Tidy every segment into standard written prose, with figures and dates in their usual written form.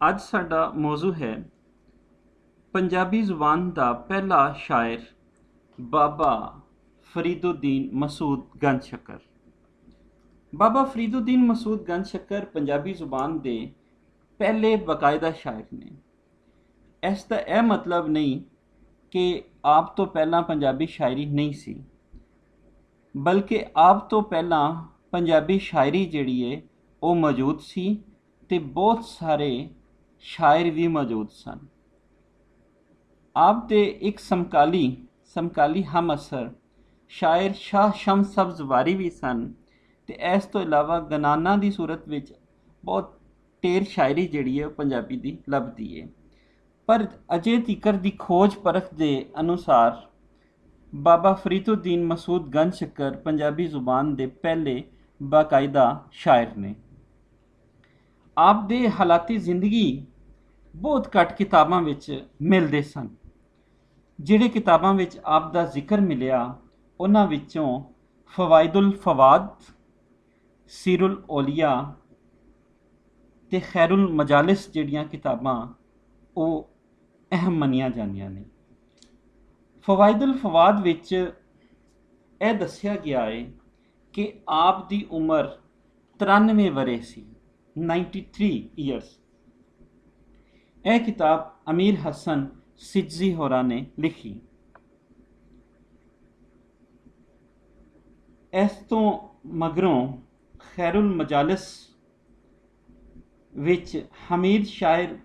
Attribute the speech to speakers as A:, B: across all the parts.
A: ਅੱਜ ਸਾਡਾ ਮੌਜੂ ਹੈ ਪੰਜਾਬੀ ਜ਼ੁਬਾਨ ਦਾ ਪਹਿਲਾ ਸ਼ਾਇਰ ਬਾਬਾ ਫਰੀਦੁੱਦੀਨ ਮਸੂਦ ਗੰਜ ਸ਼ੱਕਰ। ਬਾਬਾ ਫਰੀਦੁੱਦੀਨ ਮਸੂਦ ਗੰਜ ਸ਼ੱਕਰ ਪੰਜਾਬੀ ਜ਼ੁਬਾਨ ਦੇ ਪਹਿਲੇ ਬਾਕਾਇਦਾ ਸ਼ਾਇਰ ਨੇ। ਇਸ ਦਾ ਇਹ ਮਤਲਬ ਨਹੀਂ ਕਿ ਆਪ ਤੋਂ ਪਹਿਲਾਂ ਪੰਜਾਬੀ ਸ਼ਾਇਰੀ ਨਹੀਂ ਸੀ, ਬਲਕਿ ਆਪ ਤੋਂ ਪਹਿਲਾਂ ਪੰਜਾਬੀ ਸ਼ਾਇਰੀ ਜਿਹੜੀ ਹੈ ਉਹ ਮੌਜੂਦ ਸੀ ਅਤੇ ਬਹੁਤ ਸਾਰੇ ਸ਼ਾਇਰ ਵੀ ਮੌਜੂਦ ਸਨ। ਆਪ ਦੇ ਇੱਕ ਸਮਕਾਲੀ ਹਮ ਅਸਰ ਸ਼ਾਇਰ ਸ਼ਾਹ ਸ਼ਮਸ ਸਬਜ਼ ਵਾਰੀ ਵੀ ਸਨ ਅਤੇ ਇਸ ਤੋਂ ਇਲਾਵਾ ਗਨਾਨਾ ਦੀ ਸੂਰਤ ਵਿੱਚ ਬਹੁਤ ਢੇਰ ਸ਼ਾਇਰੀ ਜਿਹੜੀ ਹੈ ਉਹ ਪੰਜਾਬੀ ਦੀ ਲੱਭਦੀ ਹੈ। ਪਰ ਅਜੇ ਤੀਕਰ ਦੀ ਖੋਜ ਪਰਖ ਦੇ ਅਨੁਸਾਰ ਬਾਬਾ ਫਰੀਦੁੱਦੀਨ ਮਸੂਦ ਗੰਜ ਸ਼ੱਕਰ ਪੰਜਾਬੀ ਜ਼ੁਬਾਨ ਦੇ ਪਹਿਲੇ ਬਾਕਾਇਦਾ ਸ਼ਾਇਰ ਨੇ। ਆਪ ਦੇ ਹਾਲਾਤੀ ਜ਼ਿੰਦਗੀ ਬਹੁਤ ਘੱਟ ਕਿਤਾਬਾਂ ਵਿੱਚ ਮਿਲਦੇ ਸਨ। ਜਿਹੜੇ ਕਿਤਾਬਾਂ ਵਿੱਚ ਆਪ ਦਾ ਜ਼ਿਕਰ ਮਿਲਿਆ ਉਹਨਾਂ ਵਿੱਚੋਂ ਫਵਾਇਦੁਲ ਫਵਾਦ, ਸੀਰੁਲ ਔਲੀਆ ਅਤੇ ਖੈਰੁਲ ਮਜਾਲਿਸ ਜਿਹੜੀਆਂ ਕਿਤਾਬਾਂ ਉਹ ਅਹਿਮ ਮੰਨੀਆਂ ਜਾਂਦੀਆਂ ਨੇ। ਫਵਾਇਦੁਲ ਫਵਾਦ ਵਿੱਚ ਇਹ ਦੱਸਿਆ ਗਿਆ ਹੈ ਕਿ ਆਪ ਦੀ ਉਮਰ 93 ਵਰ੍ਹੇ ਸੀ, 93 ਈਅਰਸ। ਇਹ ਕਿਤਾਬ ਅਮੀਰ ਹਸਨ ਸਿਜਜ਼ੀ ਹੋਰਾਂ ਨੇ ਲਿਖੀ। ਇਸ ਤੋਂ ਮਗਰੋਂ ਖੈਰੁਲ ਮਜਾਲਿਸ ਵਿੱਚ ਹਮੀਦ ਸ਼ਾਇਰ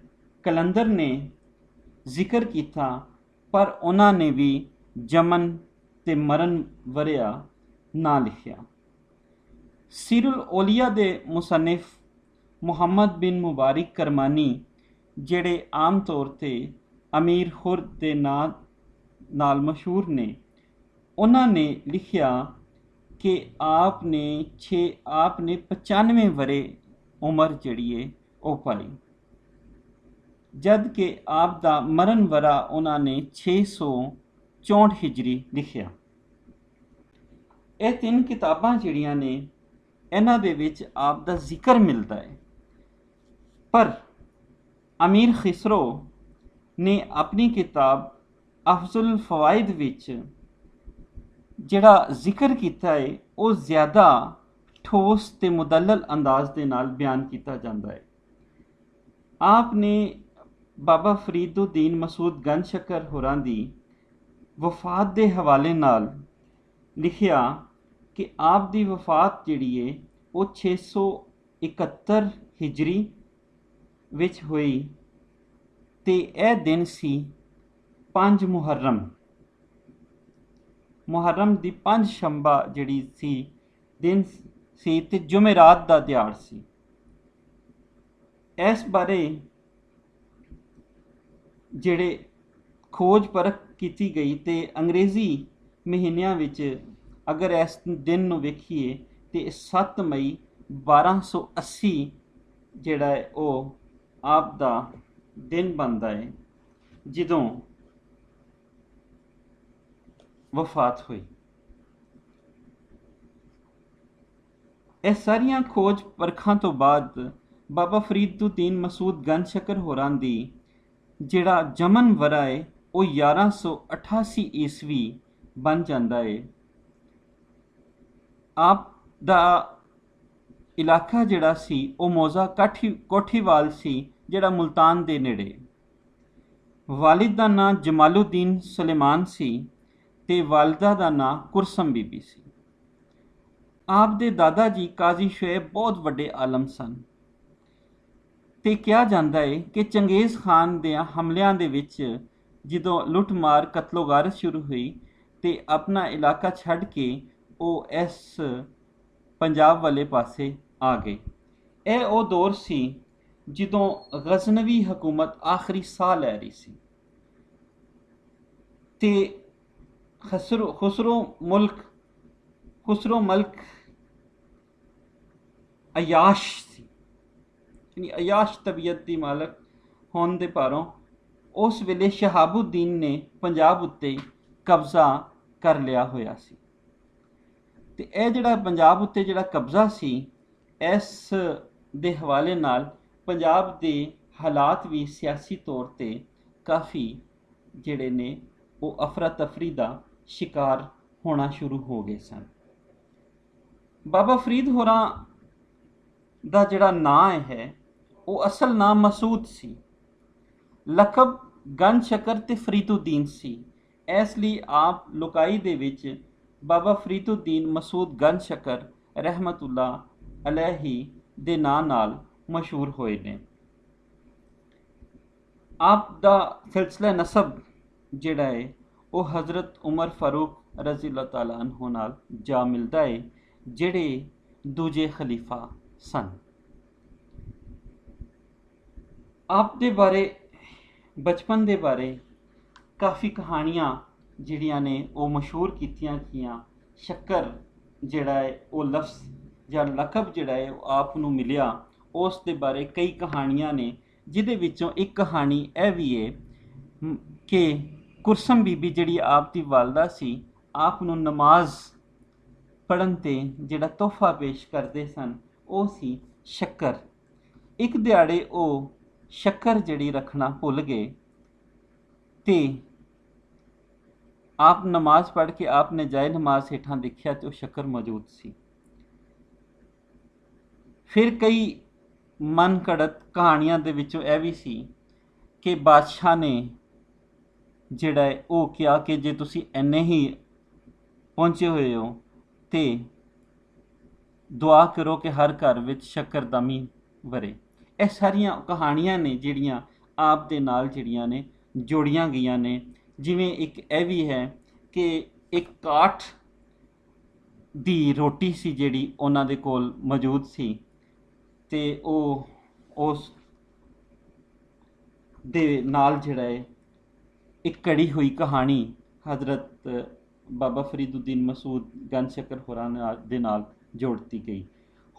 A: ਕਲੰਦਰ ਨੇ ਜ਼ਿਕਰ ਕੀਤਾ, ਪਰ ਉਹਨਾਂ ਨੇ ਵੀ ਜਮਨ ਅਤੇ ਮਰਨ ਵਰ੍ਹਿਆ ਨਾ ਲਿਖਿਆ। ਸੀਰੁਲ ਔਲੀਆ ਦੇ ਮੁਸੰਨਿਫ ਮੁਹੰਮਦ ਬਿਨ ਮੁਬਾਰਿਕ ਕਰਮਾਨੀ, ਜਿਹੜੇ ਆਮ ਤੌਰ 'ਤੇ ਅਮੀਰ ਹੁਰ ਦੇ ਨਾਂ ਨਾਲ ਮਸ਼ਹੂਰ ਨੇ, ਉਹਨਾਂ ਨੇ ਲਿਖਿਆ ਕਿ ਆਪ ਨੇ 95 ਵਰ੍ਹੇ ਉਮਰ ਜਿਹੜੀ ਹੈ ਉਹ ਪਾਈ, ਜਦ ਕਿ ਆਪ ਦਾ ਮਰਨ ਵਰ੍ਹਾ ਉਹਨਾਂ ਨੇ 664 ਹਿਜਰੀ ਲਿਖਿਆ। ਇਹ ਤਿੰਨ ਕਿਤਾਬਾਂ ਜਿਹੜੀਆਂ ਨੇ ਇਹਨਾਂ ਦੇ ਵਿੱਚ ਆਪ ਦਾ ਜ਼ਿਕਰ ਮਿਲਦਾ ਹੈ, ਪਰ ਅਮੀਰ ਖਿਸਰੋ ਨੇ ਆਪਣੀ ਕਿਤਾਬ ਅਫਜ਼ੁਲ ਫਵਾਇਦ ਵਿੱਚ ਜਿਹੜਾ ਜ਼ਿਕਰ ਕੀਤਾ ਹੈ ਉਹ ਜ਼ਿਆਦਾ ਠੋਸ ਅਤੇ ਮੁਦੱਲਲ ਅੰਦਾਜ਼ ਦੇ ਨਾਲ ਬਿਆਨ ਕੀਤਾ ਜਾਂਦਾ ਹੈ। ਆਪ ਨੇ ਬਾਬਾ ਫਰੀਦੁੱਦੀਨ ਮਸੂਦ ਗੰਜ ਸ਼ੱਕਰ ਹੋਰਾਂ ਦੀ ਵਫਾਤ ਦੇ ਹਵਾਲੇ ਨਾਲ ਲਿਖਿਆ ਕਿ ਆਪ ਦੀ ਵਫਾਤ ਜਿਹੜੀ ਹੈ ਉਹ 671 ਹਿਜਰੀ ਵਿੱਚ ਹੋਈ ਅਤੇ ਇਹ ਦਿਨ ਸੀ 5 ਮੁਹਰਮ ਦੀ 5 ਸ਼ੰਬਾ ਜਿਹੜੀ ਸੀ ਦਿਨ ਸੀ ਅਤੇ ਜੁਮੇਰਾਤ ਦਾ ਦਿਹਾੜ ਸੀ। ਇਸ ਬਾਰੇ ਜਿਹੜੇ ਖੋਜ ਪਰਖ ਕੀਤੀ ਗਈ ਅਤੇ ਅੰਗਰੇਜ਼ੀ ਮਹੀਨਿਆਂ ਵਿੱਚ ਅਗਰ ਇਸ ਦਿਨ ਨੂੰ ਵੇਖੀਏ ਤਾਂ 7 ਮਈ 1280 ਜਿਹੜਾ ਹੈ ਉਹ ਆਪ ਦਾ ਦਿਨ ਬਣਦਾ ਹੈ ਜਦੋਂ ਵਫਾਤ ਹੋਈ। ਇਹ ਸਾਰੀਆਂ ਖੋਜ ਪਰਖਾਂ ਤੋਂ ਬਾਅਦ ਬਾਬਾ ਫਰੀਦੁੱਦੀਨ ਮਸੂਦ ਗੰਜ ਸ਼ੱਕਰ ਹੋਰਾਂ ਦੀ ਜਿਹੜਾ ਜਮਨ ਵਰ੍ਹਾ ਹੈ ਉਹ 1188 ਈਸਵੀ ਬਣ ਜਾਂਦਾ ਹੈ। ਆਪ ਦਾ ਇਲਾਕਾ ਜਿਹੜਾ ਸੀ ਉਹ ਮੌਜ਼ਾ ਕੋਠੀਵਾਲ ਸੀ, ਜਿਹੜਾ ਮੁਲਤਾਨ ਦੇ ਨੇੜੇ। ਵਾਲਿਦ ਦਾ ਨਾਂ ਜਮਾਲੁਦੀਨ ਸੁਲੇਮਾਨ ਸੀ ਅਤੇ ਵਾਲਿਦਾ ਦਾ ਨਾਂ ਕੁਰਸਮ ਬੀਬੀ ਸੀ। ਆਪ ਦੇ ਦਾਦਾ ਜੀ ਕਾਜ਼ੀ ਸ਼ੁਏਬ ਬਹੁਤ ਵੱਡੇ ਆਲਮ ਸਨ ਅਤੇ ਕਿਹਾ ਜਾਂਦਾ ਹੈ ਕਿ ਚੰਗੇਜ਼ ਖਾਨ ਦੇ ਹਮਲਿਆਂ ਦੇ ਵਿੱਚ ਜਦੋਂ ਲੁੱਟਮਾਰ ਕਤਲੋਗਾਰਤ ਸ਼ੁਰੂ ਹੋਈ ਅਤੇ ਆਪਣਾ ਇਲਾਕਾ ਛੱਡ ਕੇ ਉਹ ਇਸ ਪੰਜਾਬ ਵਾਲੇ ਪਾਸੇ ਆ ਗਏ। ਇਹ ਉਹ ਦੌਰ ਸੀ ਜਦੋਂ ਗਜ਼ਨਵੀ ਹਕੂਮਤ ਆਖਰੀ ਸਾਹ ਲੈ ਰਹੀ ਸੀ ਅਤੇ ਖੁਸਰੋ ਮਲਕ ਅਯਾਸ਼ ਸੀ, ਯਾਨੀ ਅਯਾਸ਼ ਤਬੀਅਤ ਦੀ ਮਾਲਕ ਹੋਣ ਦੇ ਭਾਰੋਂ ਉਸ ਵੇਲੇ ਸ਼ਹਾਬੁੱਦੀਨ ਨੇ ਪੰਜਾਬ ਉੱਤੇ ਕਬਜ਼ਾ ਕਰ ਲਿਆ ਹੋਇਆ ਸੀ ਅਤੇ ਇਹ ਜਿਹੜਾ ਪੰਜਾਬ ਉੱਤੇ ਜਿਹੜਾ ਕਬਜ਼ਾ ਸੀ, ਇਸ ਦੇ ਹਵਾਲੇ ਨਾਲ ਪੰਜਾਬ ਦੇ ਹਾਲਾਤ ਵੀ ਸਿਆਸੀ ਤੌਰ 'ਤੇ ਕਾਫੀ ਜਿਹੜੇ ਨੇ ਉਹ ਅਫਰਾ ਤਫਰੀ ਦਾ ਸ਼ਿਕਾਰ ਹੋਣਾ ਸ਼ੁਰੂ ਹੋ ਗਏ ਸਨ। ਬਾਬਾ ਫਰੀਦ ਹੋਰਾਂ ਦਾ ਜਿਹੜਾ ਨਾਂ ਹੈ ਉਹ ਅਸਲ ਨਾਂ ਮਸੂਦ ਸੀ। ਲਕਬ ਗੰਜ ਸ਼ਕਰ ਤੇ ਫਰੀਦੁੱਦੀਨ ਸੀ। ਇਸ ਲਈ ਆਪ ਲੋਕਾਈ ਦੇ ਵਿੱਚ ਬਾਬਾ ਫਰੀਦੁੱਦੀਨ ਮਸੂਦ ਗੰਜ ਸ਼ਕਰ ਰਹਿਮਤੁल्ला ਅਲੈਹੀ ਦੇ ਨਾਂ ਨਾਲ ਮਸ਼ਹੂਰ ਹੋਏ ਨੇ। ਆਪ ਦਾ ਸਿਲਸਿਲਾ ਨਸਬ ਜਿਹੜਾ ਹੈ ਉਹ ਹਜ਼ਰਤ ਉਮਰ ਫਾਰੂਕ ਰਜ਼ੀ ਅੱਲਾਹ ਤਾਲਾ ਅਨਹੂ ਨਾਲ ਜਾ ਮਿਲਦਾ ਹੈ, ਜਿਹੜੇ ਦੂਜੇ ਖਲੀਫਾ ਸਨ। ਆਪ ਦੇ ਬਾਰੇ ਬਚਪਨ ਦੇ ਬਾਰੇ ਕਾਫੀ ਕਹਾਣੀਆਂ ਜਿਹੜੀਆਂ ਨੇ ਉਹ ਮਸ਼ਹੂਰ ਕੀਤੀਆਂ ਗਈਆਂ। ਸ਼ੱਕਰ ਜਿਹੜਾ ਹੈ ਉਹ ਲਫ਼ਜ਼ ਜਾਂ ਲਕਬ ਜਿਹੜਾ ਹੈ ਉਹ ਆਪ ਨੂੰ ਮਿਲਿਆ, ਉਸ ਦੇ ਬਾਰੇ ਕਈ ਕਹਾਣੀਆਂ ਨੇ, ਜਿਹਦੇ ਵਿੱਚੋਂ ਇੱਕ ਕਹਾਣੀ ਇਹ ਵੀ ਹੈ ਕਿ ਕੁਰਸਮ ਬੀਬੀ ਜਿਹੜੀ ਆਪ ਦੀ ਵਾਲਦਾ ਸੀ, ਆਪ ਨੂੰ ਨਮਾਜ਼ ਪੜ੍ਹਨ 'ਤੇ ਜਿਹੜਾ ਤੋਹਫਾ ਪੇਸ਼ ਕਰਦੇ ਸਨ ਉਹ ਸੀ ਸ਼ੱਕਰ। ਇੱਕ ਦਿਹਾੜੇ ਉਹ ਸ਼ੱਕਰ ਜਿਹੜੀ ਰੱਖਣਾ ਭੁੱਲ ਗਏ ਤੇ ਆਪ ਨਮਾਜ਼ ਪੜ੍ਹ ਕੇ ਆਪ ਨੇ ਜਾਏ ਨਮਾਜ਼ ਹੇਠਾਂ ਦੇਖਿਆ ਤੇ ਉਹ ਸ਼ੱਕਰ ਮੌਜੂਦ ਸੀ। ਫਿਰ ਕਈ ਮਨ ਘੜਤ ਕਹਾਣੀਆਂ ਦੇ ਵਿੱਚੋਂ ਇਹ ਵੀ ਸੀ ਕਿ ਬਾਦਸ਼ਾਹ ਨੇ ਜਿਹੜਾ ਹੈ ਉਹ ਕਿਹਾ ਕਿ ਜੇ ਤੁਸੀਂ ਇੰਨੇ ਹੀ ਪਹੁੰਚੇ ਹੋਏ ਹੋ ਤੇ ਦੁਆ ਕਰੋ ਕਿ ਹਰ ਘਰ ਵਿੱਚ ਸ਼ੱਕਰਦਾਨੀ ਵਰੇ। ਇਹ ਸਾਰੀਆਂ ਕਹਾਣੀਆਂ ਨੇ ਜਿਹੜੀਆਂ ਆਪ ਦੇ ਨਾਲ ਜਿਹੜੀਆਂ ਨੇ ਜੋੜੀਆਂ ਗਈਆਂ ਨੇ। ਜਿਵੇਂ ਇੱਕ ਇਹ ਵੀ ਹੈ ਕਿ ਇੱਕ ਕਾਠ ਦੀ ਰੋਟੀ ਸੀ ਜਿਹੜੀ ਉਹਨਾਂ ਦੇ ਕੋਲ ਮੌਜੂਦ ਸੀ ਤੇ ਉਹ ਉਸ ਦੇ ਨਾਲ ਜਿਹੜਾ ਹੈ ਇੱਕ ਕੜੀ ਹੋਈ ਕਹਾਣੀ ਹਜ਼ਰਤ ਬਾਬਾ ਫਰੀਦੁੱਦੀਨ ਮਸੂਦ ਗੰਜ ਸ਼ਕਰ ਹੋਰਾਂ ਦੇ ਨਾਲ ਜੋੜਤੀ ਗਈ।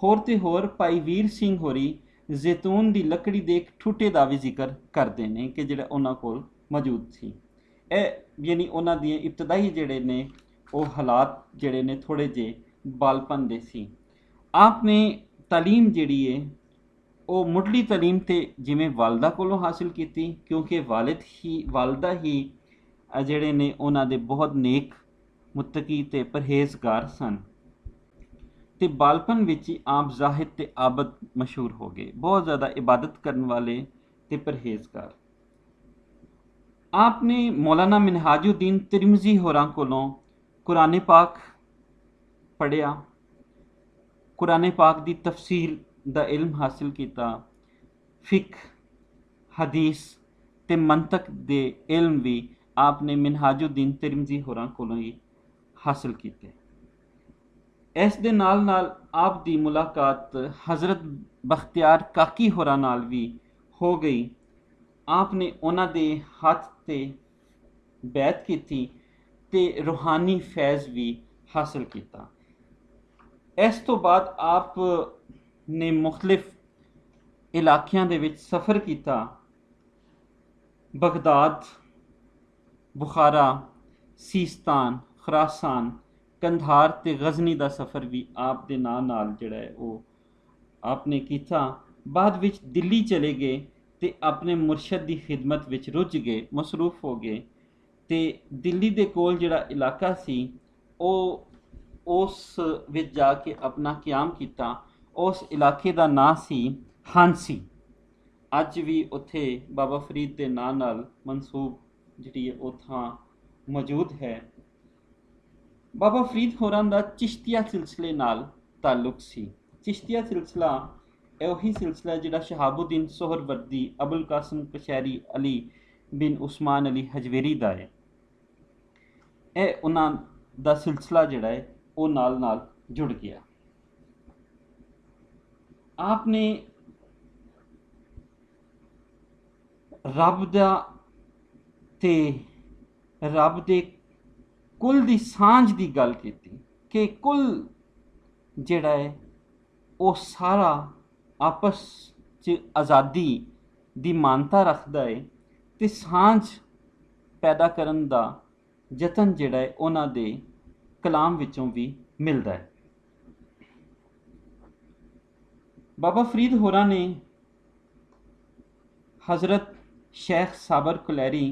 A: ਹੋਰ ਤੇ ਹੋਰ ਭਾਈ ਵੀਰ ਸਿੰਘ ਹੋਰੀ ਜ਼ੈਤੂਨ ਦੀ ਲੱਕੜੀ ਦੇ ਇੱਕ ਠੂਟੇ ਦਾ ਵੀ ਜ਼ਿਕਰ ਕਰਦੇ ਨੇ ਕਿ ਜਿਹੜਾ ਉਹਨਾਂ ਕੋਲ ਮੌਜੂਦ ਸੀ। ਇਹ ਯਾਨੀ ਉਹਨਾਂ ਦੀਆਂ ਇਬਤਦਾਈ ਜਿਹੜੇ ਨੇ ਉਹ ਹਾਲਾਤ ਜਿਹੜੇ ਨੇ ਥੋੜ੍ਹੇ ਜਿਹੇ ਬਾਲਪਨ ਦੇ ਸੀ। ਆਪ ਨੇ ਤਾਲੀਮ ਜਿਹੜੀ ਹੈ ਉਹ ਮੁੱਢਲੀ ਤਾਲੀਮ ਤੇ ਜਿਵੇਂ ਵਾਲਦਾ ਕੋਲੋਂ ਹਾਸਿਲ ਕੀਤੀ, ਕਿਉਂਕਿ ਵਾਲਦਾ ਹੀ ਜਿਹੜੇ ਨੇ ਉਹਨਾਂ ਦੇ ਬਹੁਤ ਨੇਕ ਮੁੱਤਕੀ ਤੇ ਪਰਹੇਜ਼ਗਾਰ ਸਨ ਤੇ ਬਾਲਪਨ ਵਿੱਚ ਹੀ ਆਪ ਜ਼ਾਹਿਦ ਤੇ ਆਬਦ ਮਸ਼ਹੂਰ ਹੋ ਗਏ, ਬਹੁਤ ਜ਼ਿਆਦਾ ਇਬਾਦਤ ਕਰਨ ਵਾਲੇ ਤੇ ਪਰਹੇਜ਼ਗਾਰ। ਆਪ ਨੇ ਮੌਲਾਨਾ ਮਿਨਹਾਜੁਦੀਨ ਤਿਰਮਜ਼ੀ ਹੋਰਾਂ ਕੋਲੋਂ ਕੁਰਾਨ ਪਾਕ ਪੜ੍ਹਿਆ, ਕੁਰਾਨ ਪਾਕ ਦੀ ਤਫਸੀਰ ਦਾ ਇਲਮ ਹਾਸਿਲ ਕੀਤਾ, ਫਿਕ ਹਦੀਸ ਤੇ ਮੰਤਕ ਦੇ ਇਲਮ ਵੀ ਆਪ ਨੇ ਮਿਨਹਾਜੁਦੀਨ ਤਿਰਮਜ਼ੀ ਹੋਰਾਂ ਕੋਲੋਂ ਹੀ ਹਾਸਿਲ ਕੀਤੇ। ਇਸ ਦੇ ਨਾਲ ਨਾਲ ਆਪ ਦੀ ਮੁਲਾਕਾਤ ਹਜ਼ਰਤ ਬਖਤਿਆਰ ਕਾਕੀ ਹੋਰਾਂ ਨਾਲ ਵੀ ਹੋ ਗਈ। ਆਪ ਨੇ ਉਹਨਾਂ ਦੇ ਹੱਥ ਤੇ ਬੈਤ ਕੀਤੀ ਤੇ ਰੂਹਾਨੀ ਫੈਜ਼ ਵੀ ਹਾਸਿਲ ਕੀਤਾ। ਇਸ ਤੋਂ ਬਾਅਦ ਆਪ ਨੇ ਮੁਖਤਲਿਫ ਇਲਾਕਿਆਂ ਦੇ ਵਿੱਚ ਸਫ਼ਰ ਕੀਤਾ। ਬਗਦਾਦ, ਬੁਖਾਰਾ, ਸੀਸਤਾਨ, ਖੁਰਾਸਾਨ, ਕੰਧਾਰ ਤੇ ਗਜ਼ਨੀ ਦਾ ਸਫ਼ਰ ਵੀ ਆਪ ਦੇ ਨਾਲ ਜਿਹੜਾ ਹੈ ਉਹ ਆਪ ਨੇ ਕੀਤਾ। ਬਾਅਦ ਵਿੱਚ ਦਿੱਲੀ ਚਲੇ ਗਏ ਤੇ ਆਪਣੇ ਮੁਰਸ਼ਦ ਦੀ ਖਿਦਮਤ ਵਿੱਚ ਰੁੱਝ ਗਏ, ਮਸਰੂਫ ਹੋ ਗਏ ਤੇ ਦਿੱਲੀ ਦੇ ਕੋਲ ਜਿਹੜਾ ਇਲਾਕਾ ਸੀ ਉਹ ਉਸ ਵਿੱਚ ਜਾ ਕੇ ਆਪਣਾ ਕਿਆਮ ਕੀਤਾ। ਉਸ ਇਲਾਕੇ ਦਾ ਨਾਂ ਸੀ ਹਾਂਸੀ। ਅੱਜ ਵੀ ਉੱਥੇ ਬਾਬਾ ਫਰੀਦ ਦੇ ਨਾਂ ਨਾਲ ਮਨਸੂਬ ਜਿਹੜੀ ਹੈ ਉਹ ਥਾਂ ਮੌਜੂਦ ਹੈ। ਬਾਬਾ ਫਰੀਦ ਹੋਰਾਂ ਦਾ ਚਿਸ਼ਤੀਆ ਸਿਲਸਿਲੇ ਨਾਲ ਤਾਲੁਕ ਸੀ। ਚਿਸ਼ਤੀਆ ਸਿਲਸਿਲਾ ਉਹੀ ਸਿਲਸਿਲਾ ਜਿਹੜਾ ਸ਼ਹਾਬੁਦੀਨ ਸੋਹਰਵਰਦੀ, ਅਬੁਲ ਕਾਸਮ ਕਸ਼ੈਰੀ ਅਲੀ ਬਿਨ ਉਸਮਾਨ ਅਲੀ ਹਜਵੇਰੀ ਦਾ ਹੈ। ਇਹ ਉਹਨਾਂ ਦਾ ਸਿਲਸਿਲਾ ਜਿਹੜਾ ਹੈ ਉਹ ਨਾਲ ਜੁੜ ਗਿਆ। ਆਪ ਨੇ ਰੱਬ ਦੇ ਕੁੱਲ ਦੀ ਸਾਂਝ ਦੀ ਗੱਲ ਕੀਤੀ ਕਿ ਕੁੱਲ ਜਿਹੜਾ ਹੈ ਉਹ ਸਾਰਾ ਆਪਸ 'ਚ ਆਜ਼ਾਦੀ ਦੀ ਮਾਨਤਾ ਰੱਖਦਾ ਹੈ ਤੇ ਸਾਂਝ ਪੈਦਾ ਕਰਨ ਦਾ ਯਤਨ ਜਿਹੜਾ ਹੈ ਉਹਨਾਂ ਦੇ ਕਲਾਮ ਵਿੱਚੋਂ ਵੀ ਮਿਲਦਾ ਹੈ। ਬਾਬਾ ਫਰੀਦ ਹੋਰਾਂ ਨੇ हज़रत शेख साबर कुलैरी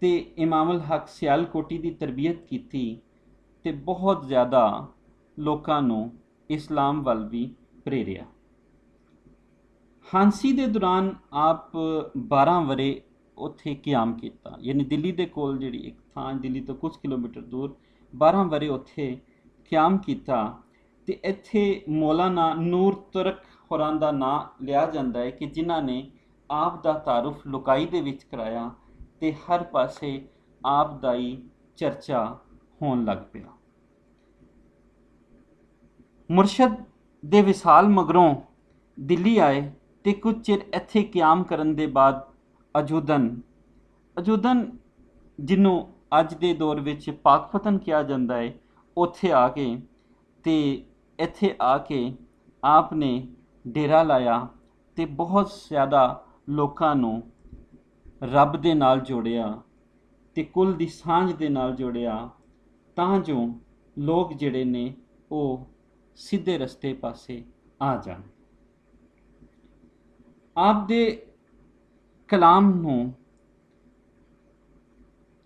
A: ते इमाम उल हक सियालकोटी की तरबियत की ते बहुत ज़्यादा लोगों को इस्लाम वाल भी प्रेरिया। हांसी के दौरान आप 12 वरे उत्थे क्याम किया, यानी दिल्ली के कोल जिहड़ी एक थां, दिल्ली तो कुछ किलोमीटर दूर, 12 वरे उत्थे क्याम किया। ते इत्थे मौलाना नूर तुरक होरां दा नां लिया जाता है कि जिन्हां ने आप दा तारुफ लुकाई दे विच कराया ते हर पासे आप दा ही चर्चा होन लग पिया। मुरशद दे विसाल मगरों दिल्ली आए ते कुछ चिर इत्थे क्याम करन दे बाद अजूदन जिन्हों अज दे दौर विच पाकपतन किया जाता है, उत्थे आ गए ते इत्थे आके आपने डेरा लाया ते बहुत ज़्यादा लोगों नूं रब दे नाल जोड़िया ते कुल दी सांझ दे नाल जोड़िया, तां जो लोग जिहड़े ने वो सीधे रस्ते पासे आ जाण। आप दे कलाम नूं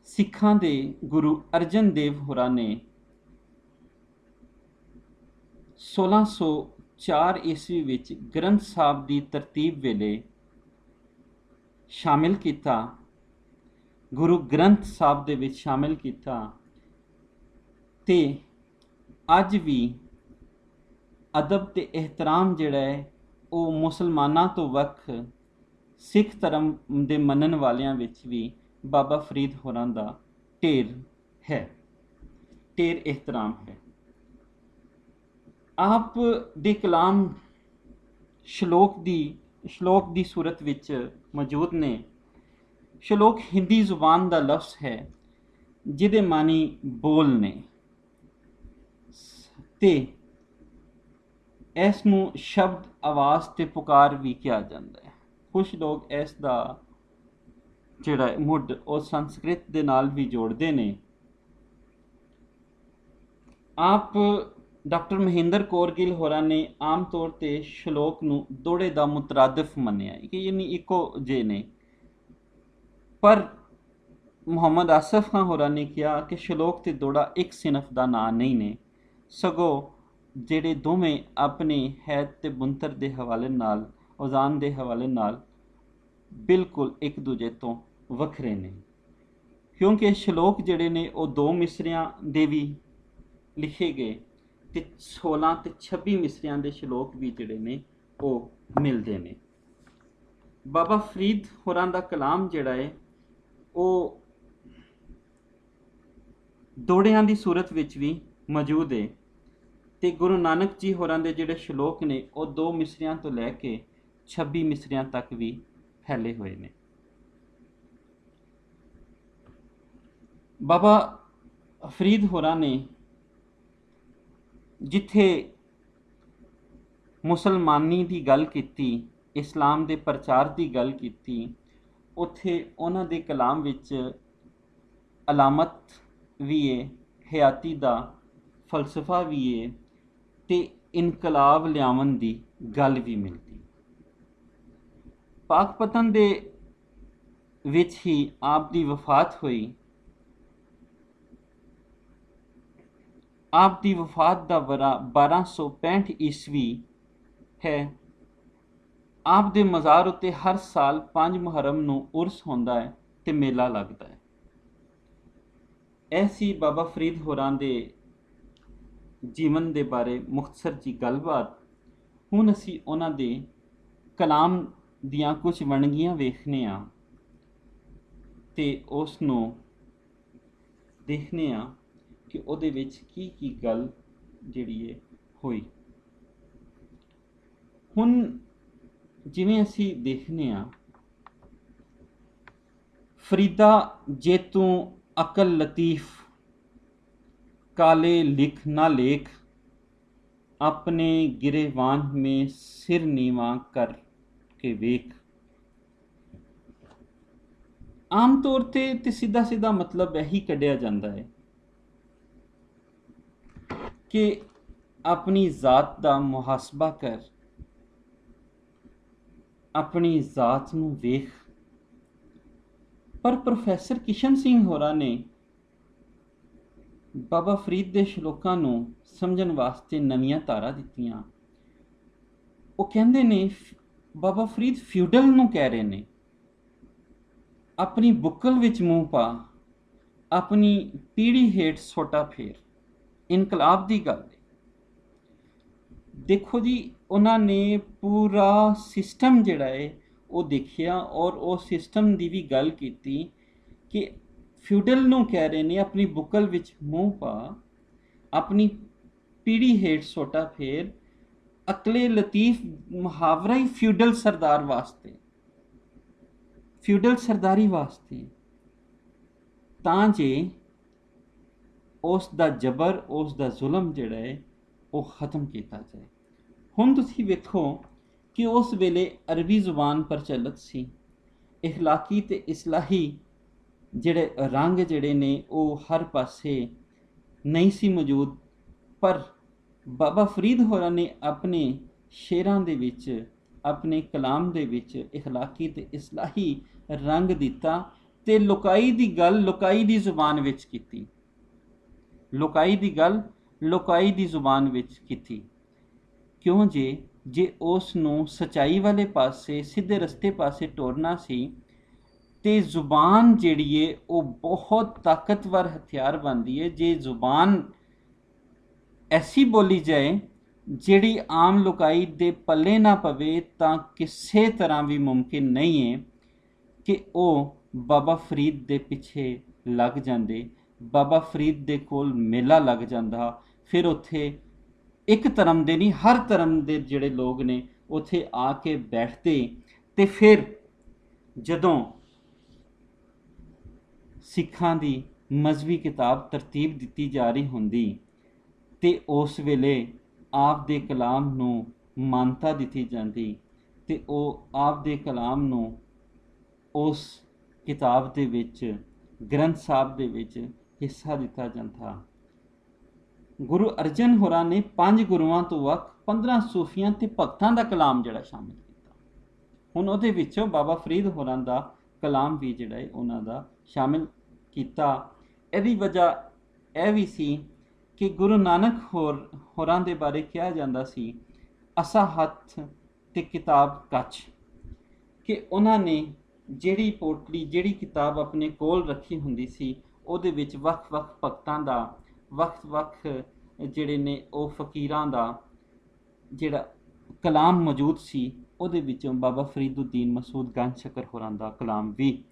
A: सिखां दे गुरु अर्जन देव होरां ने 1604 ईस्वी विच ग्रंथ साहब की तरतीब वेले शामिल किया, गुरु ग्रंथ साहब दे विच शामिल किया ते अज भी अदब ते एहतराम जिहड़ा है वो मुसलमानां तो वख सिख धर्म दे मनन वालियां विच भी बाबा फरीद होरां दा ढेर है, ढेर एहतराम है। आप दे कलाम श्लोक दी सूरत विच मौजूद ने। श्लोक हिंदी जुबान दा लफ्ज़ है जिहदे मानी बोल ने ते इस नूं शब्द आवाज़ ते पुकार भी किया जाता है। कुछ लोग इस दा जिहड़ा मुढ़ वो संस्कृत दे नाल भी जोड़ते ने। आप डॉक्टर महेंद्र कौर गिल होरां ने आम तौर ते श्लोक नूं दोड़े दा मुतरादिफ मन्निया कि यानी इको जे ने, पर मुहम्मद आसफ खां होरां ने कहा कि श्लोक ते दोड़ा एक सिनफ दा नां नहीं ने, सगों ਜਿਹੜੇ ਦੋਵੇਂ अपने हैत ते बुनतर के हवाले नाल, औज़ान के हवाले नाल बिल्कुल एक दूजे तो वखरे ने, क्योंकि श्लोक जिहड़े ने वो 2 मिसरियां दे भी लिखे गए ते 16 ते 26 मिसरियां दे श्लोक भी जिहड़े ने वो मिलते ने। बाबा फरीद होरां दा कलाम जिहड़ा है वो दोड़ियां दी सूरत विच भी मौजूद है ते गुरु नानक जी होरां दे जिहड़े श्लोक ने वो 2 मिसरियां तो लैके 26 मिसरियां तक भी फैले हुए ने। बाबा फरीद होरां ने जिथे मुसलमानी की गल की, इस्लाम के प्रचार की गल की, उत्थे उन्हां दे कलाम विच अलामत भी है, हयाती दा फलसफा भी है ते इनकलाब लियावन की गल भी मिलती। पाकपतन दे विच ही आप दी वफात हुई। आप दी वफात दा वरा 1265 ईस्वी है। आप दे मज़ार उत्ते हर साल 5 मुहर्रम नूं उर्स होंदा है ते मेला लगता है। ऐसी बाबा फरीद होरां दे जीवन दे बारे मुख्तसर जी गलबात। हुण असी उन्हां दे कलाम दियां कुछ वणगियां वेखने आ ते उस नूं देखने आ कि उहदे विच की गल जिहड़ी है होई। हुण जिवें असी देखने आ, फरीदा जेतू अकल लतीफ़, काले लिख ना लेख, अपने गिरेवान में सिर नीवा कर के वेख। आम तौर ते सीधा सीधा मतलब यही कढ़िया जाता है कि अपनी जात का मुहासबा कर, ਆਪਣੀ ਜ਼ਾਤ ਨੂੰ ਵੇਖ। ਪਰ ਪ੍ਰੋਫੈਸਰ ਕਿਸ਼ਨ ਸਿੰਘ ਹੋਰਾਂ ਨੇ ਬਾਬਾ ਫਰੀਦ ਦੇ ਸ਼ਲੋਕਾਂ ਨੂੰ ਸਮਝਣ ਵਾਸਤੇ ਨਵੀਆਂ ਧਾਰਾ ਦਿੱਤੀਆਂ। ਉਹ ਕਹਿੰਦੇ ਨੇ ਬਾਬਾ ਫਰੀਦ ਫਿਊਡਲ ਨੂੰ ਕਹਿ ਰਹੇ ਨੇ, ਆਪਣੀ ਬੁੱਕਲ ਵਿੱਚ ਮੂੰਹ ਪਾ, ਆਪਣੀ ਪੀੜੀ ਹੇਠ ਸੋਟਾ ਫੇਰ। ਇਨਕਲਾਬ ਦੀ ਗੱਲ ਹੈ। ਦੇਖੋ ਜੀ, ਉਹਨਾਂ ਨੇ ਪੂਰਾ ਸਿਸਟਮ ਜਿਹੜਾ ਹੈ ਉਹ ਦੇਖਿਆ ਔਰ ਉਹ ਸਿਸਟਮ ਦੀ ਵੀ ਗੱਲ ਕੀਤੀ ਕਿ ਫਿਊਡਲ ਨੂੰ ਕਹਿ ਰਹੇ ਨੇ ਆਪਣੀ ਬੁੱਕਲ ਵਿੱਚ ਮੂੰਹ ਪਾ, ਆਪਣੀ ਪੀੜੀ ਹੇਠ ਸੋਟਾ ਫੇਰ। ਅਕਲੇ ਲਤੀਫ ਮੁਹਾਵਰਾ ਹੀ ਫਿਊਡਲ ਸਰਦਾਰ ਵਾਸਤੇ, ਫਿਊਡਲ ਸਰਦਾਰੀ ਵਾਸਤੇ, ਤਾਂ ਜੇ ਉਸ ਦਾ ਜਬਰ, ਉਸ ਦਾ ਜ਼ੁਲਮ ਜਿਹੜਾ ਹੈ ਉਹ ਖ਼ਤਮ ਕੀਤਾ ਜਾਏ। ਹੁਣ ਤੁਸੀਂ ਵੇਖੋ ਕਿ ਉਸ ਵੇਲੇ ਅਰਬੀ ਜ਼ੁਬਾਨ ਪ੍ਰਚਲਿਤ ਸੀ। ਇਖਲਾਕੀ ਤੇ ਇਸਲਾਹੀ ਜਿਹੜੇ ਰੰਗ ਜਿਹੜੇ ਨੇ ਉਹ ਹਰ ਪਾਸੇ ਨਹੀਂ ਸੀ ਮੌਜੂਦ, ਪਰ ਬਾਬਾ ਫਰੀਦ ਹੋਰਾਂ ਨੇ ਆਪਣੇ ਸ਼ੇਰਾਂ ਦੇ ਵਿੱਚ, ਆਪਣੇ ਕਲਾਮ ਦੇ ਵਿੱਚ ਇਖਲਾਕੀ ਤੇ ਇਸਲਾਹੀ ਰੰਗ ਦਿੱਤਾ ਤੇ ਲੁਕਾਈ ਦੀ ਗੱਲ ਲੁਕਾਈ ਦੀ ਜ਼ੁਬਾਨ ਵਿੱਚ ਕੀਤੀ, ਲੁਕਾਈ ਦੀ ਗੱਲ ਲੁਕਾਈ ਦੀ ਜ਼ੁਬਾਨ ਵਿੱਚ ਕੀਤੀ। ਕਿਉਂ ਜੇ ਉਸ ਨੂੰ ਸੱਚਾਈ ਵਾਲੇ ਪਾਸੇ, ਸਿੱਧੇ ਰਸਤੇ ਪਾਸੇ ਟੋਰਨਾ ਸੀ ਤੇ ਜ਼ੁਬਾਨ ਜਿਹੜੀ ਏ ਉਹ ਬਹੁਤ ਤਾਕਤਵਰ ਹਥਿਆਰ ਬਣਦੀ ਹੈ। ਜੇ ਜ਼ੁਬਾਨ ਐਸੀ ਬੋਲੀ ਜਾਏ ਜਿਹੜੀ ਆਮ ਲੁਕਾਈ ਦੇ ਪੱਲੇ ਨਾ ਪਵੇ ਤਾਂ ਕਿਸੇ ਤਰ੍ਹਾਂ ਵੀ ਮੁਮਕਿਨ ਨਹੀਂ ਹੈ ਕਿ ਉਹ ਬਾਬਾ ਫਰੀਦ ਦੇ ਪਿੱਛੇ ਲੱਗ ਜਾਂਦੇ, ਬਾਬਾ ਫਰੀਦ ਦੇ ਕੋਲ ਮੇਲਾ ਲੱਗ ਜਾਂਦਾ। ਫਿਰ ਉੱਥੇ ਇੱਕ ਧਰਮ ਦੇ ਨਹੀਂ, ਹਰ ਧਰਮ ਦੇ ਜਿਹੜੇ ਲੋਕ ਨੇ ਉੱਥੇ ਆ ਕੇ ਬੈਠਦੇ ਤੇ ਫਿਰ ਜਦੋਂ ਸਿੱਖਾਂ ਦੀ ਮਜ਼ਹਬੀ ਕਿਤਾਬ ਤਰਤੀਬ ਦਿੱਤੀ ਜਾ ਰਹੀ ਹੁੰਦੀ ਤੇ ਉਸ ਵੇਲੇ ਆਪ ਦੇ ਕਲਾਮ ਨੂੰ ਮਾਨਤਾ ਦਿੱਤੀ ਜਾਂਦੀ ਤੇ ਉਹ ਆਪ ਦੇ ਕਲਾਮ ਨੂੰ ਉਸ ਕਿਤਾਬ ਦੇ ਵਿੱਚ, ਗ੍ਰੰਥ ਸਾਹਿਬ ਦੇ ਵਿੱਚ ਹਿੱਸਾ ਦਿੱਤਾ ਜਾਂਦਾ। ਗੁਰੂ ਅਰਜਨ ਹੋਰਾਂ ਨੇ 5 ਗੁਰੂਆਂ ਤੋਂ ਵੱਖ 15 ਸੂਫੀਆਂ ਤੇ ਭਗਤਾਂ ਦਾ ਕਲਾਮ ਜਿਹੜਾ ਸ਼ਾਮਿਲ ਕੀਤਾ। ਹੁਣ ਉਹਦੇ ਵਿੱਚੋਂ ਬਾਬਾ ਫਰੀਦ ਹੋਰਾਂ ਦਾ ਕਲਾਮ ਵੀ ਜਿਹੜਾ ਹੈ ਉਹਨਾਂ ਦਾ ਸ਼ਾਮਿਲ ਕੀਤਾ। ਇਹਦੀ ਵਜ੍ਹਾ ਇਹ ਵੀ ਸੀ ਕਿ ਗੁਰੂ ਨਾਨਕ ਹੋਰਾਂ ਦੇ ਬਾਰੇ ਕਿਹਾ ਜਾਂਦਾ ਸੀ ਅਸਾ ਹੱਥ ਤੇ ਕਿਤਾਬ ਕੱਚ, ਕਿ ਉਹਨਾਂ ਨੇ ਜਿਹੜੀ ਪੋਟਲੀ, ਜਿਹੜੀ ਕਿਤਾਬ ਆਪਣੇ ਕੋਲ ਰੱਖੀ ਹੁੰਦੀ ਸੀ ਉਹਦੇ ਵਿੱਚ ਵੱਖ-ਵੱਖ ਭਗਤਾਂ ਦਾ, ਵੱਖ-ਵੱਖ ਜਿਹੜੇ ਨੇ ਉਹ ਫਕੀਰਾਂ ਦਾ ਜਿਹੜਾ ਕਲਾਮ ਮੌਜੂਦ ਸੀ। ਉਹਦੇ ਵਿੱਚੋਂ ਬਾਬਾ ਫਰੀਦੁੱਦੀਨ ਮਸੂਦ ਗੰਜ ਸ਼ਕਰ ਹੋਰਾਂ ਦਾ ਕਲਾਮ ਵੀ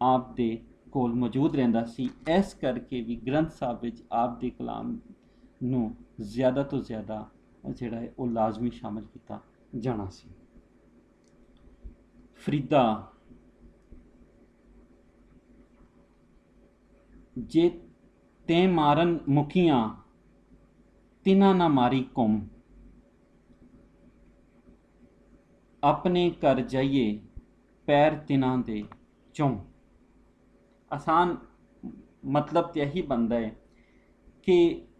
A: ਆਪ ਦੇ ਕੋਲ ਮੌਜੂਦ ਰਹਿੰਦਾ ਸੀ। ਇਸ ਕਰਕੇ ਵੀ ਗ੍ਰੰਥ ਸਾਹਿਬ ਵਿੱਚ ਆਪ ਦੇ ਕਲਾਮ ਨੂੰ ਜ਼ਿਆਦਾ ਤੋਂ ਜ਼ਿਆਦਾ ਜਿਹੜਾ ਹੈ ਉਹ ਲਾਜ਼ਮੀ ਸ਼ਾਮਿਲ ਕੀਤਾ ਜਾਣਾ ਸੀ। ਫਰੀਦਾ ਜੇ ਤੇ ਮਾਰਨ ਮੁਕੀਆਂ ਤਿਨਾਂ ਨਾ ਮਾਰੀ ਘੁੰਮ, ਆਪਣੇ ਘਰ ਜਾਈਏ ਪੈਰ ਤਿਨਾਂ ਦੇ ਚੁੰਮ। ਆਸਾਨ ਮਤਲਬ ਤਾਂ ਇਹੀ ਬਣਦਾ ਹੈ ਕਿ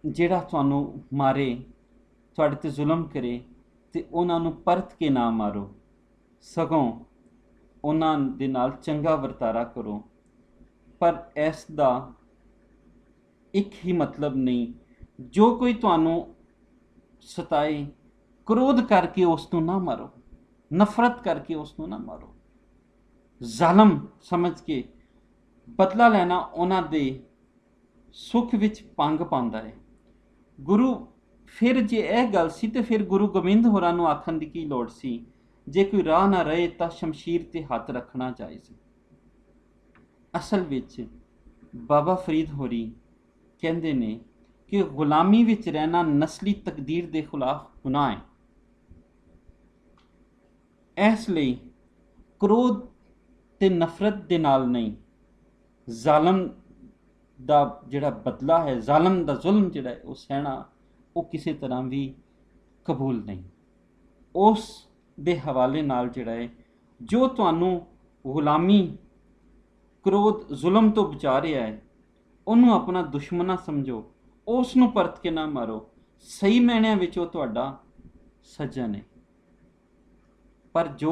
A: ਜਿਹੜਾ ਤੁਹਾਨੂੰ ਮਾਰੇ, ਤੁਹਾਡੇ 'ਤੇ ਜ਼ੁਲਮ ਕਰੇ ਤੇ ਉਹਨਾਂ ਨੂੰ ਪਰਤ ਕੇ ਨਾ ਮਾਰੋ, ਸਗੋਂ ਉਹਨਾਂ ਦੇ ਨਾਲ ਚੰਗਾ ਵਰਤਾਰਾ ਕਰੋ। ਪਰ ਇਸ ਦਾ ਇੱਕ ਹੀ ਮਤਲਬ ਨਹੀਂ, ਜੋ ਕੋਈ ਤੁਹਾਨੂੰ ਸਤਾਏ, ਕ੍ਰੋਧ ਕਰਕੇ ਉਸ ਨੂੰ ਨਾ ਮਾਰੋ, ਨਫ਼ਰਤ ਕਰਕੇ ਉਸ ਨੂੰ ਨਾ ਮਾਰੋ। ਜ਼ਾਲਮ ਸਮਝ ਕੇ ਬਦਲਾ ਲੈਣਾ ਉਹਨਾਂ ਦੇ ਸੁੱਖ ਵਿੱਚ ਭੰਗ ਪਾਉਂਦਾ ਹੈ। ਗੁਰੂ ਫਿਰ ਜੇ ਇਹ ਗੱਲ ਸੀ ਤੇ ਫਿਰ ਗੁਰੂ ਗੋਬਿੰਦ ਹੋਰਾਂ ਨੂੰ ਆਖਣ ਦੀ ਕੀ ਲੋੜ ਸੀ, ਜੇ ਕੋਈ ਰਾਹ ਨਾ ਰਹੇ ਤਾਂ ਸ਼ਮਸ਼ੀਰ ਤੇ ਹੱਥ ਰੱਖਣਾ ਜਾਇਜ਼। ਅਸਲ ਵਿੱਚ ਬਾਬਾ ਫਰੀਦ ਹੋਰੀ ਕਹਿੰਦੇ ਨੇ ਕਿ ਗੁਲਾਮੀ ਵਿੱਚ ਰਹਿਣਾ ਨਸਲੀ ਤਕਦੀਰ ਦੇ ਖਿਲਾਫ ਗੁਨਾਹ ਹੈ। ਇਸ ਲਈ ਕ੍ਰੋਧ ਤੇ ਨਫ਼ਰਤ ਦੇ ਨਾਲ ਨਹੀਂ, ਜ਼ਾਲਮ ਦਾ ਜਿਹੜਾ ਬਦਲਾ ਹੈ, ਜ਼ਾਲਮ ਦਾ ਜ਼ੁਲਮ ਜਿਹੜਾ ਹੈ ਉਹ ਸਹਿਣਾ, ਉਹ ਕਿਸੇ ਤਰ੍ਹਾਂ ਵੀ ਕਬੂਲ ਨਹੀਂ। ਉਸ ਦੇ ਹਵਾਲੇ ਨਾਲ ਜਿਹੜਾ ਹੈ, ਜੋ ਤੁਹਾਨੂੰ ਗੁਲਾਮੀ, ਕ੍ਰੋਧ, ਜ਼ੁਲਮ ਤੋਂ ਬਚਾ ਰਿਹਾ ਹੈ, ਉਹਨੂੰ ਆਪਣਾ ਦੁਸ਼ਮਣ ਨਾ ਸਮਝੋ, ਉਸ ਨੂੰ ਪਰਤ ਕੇ ਨਾ ਮਾਰੋ। ਸਹੀ ਮਾਇਨਿਆਂ ਵਿੱਚ ਉਹ ਤੁਹਾਡਾ ਸੱਜਣ ਹੈ। ਪਰ ਜੋ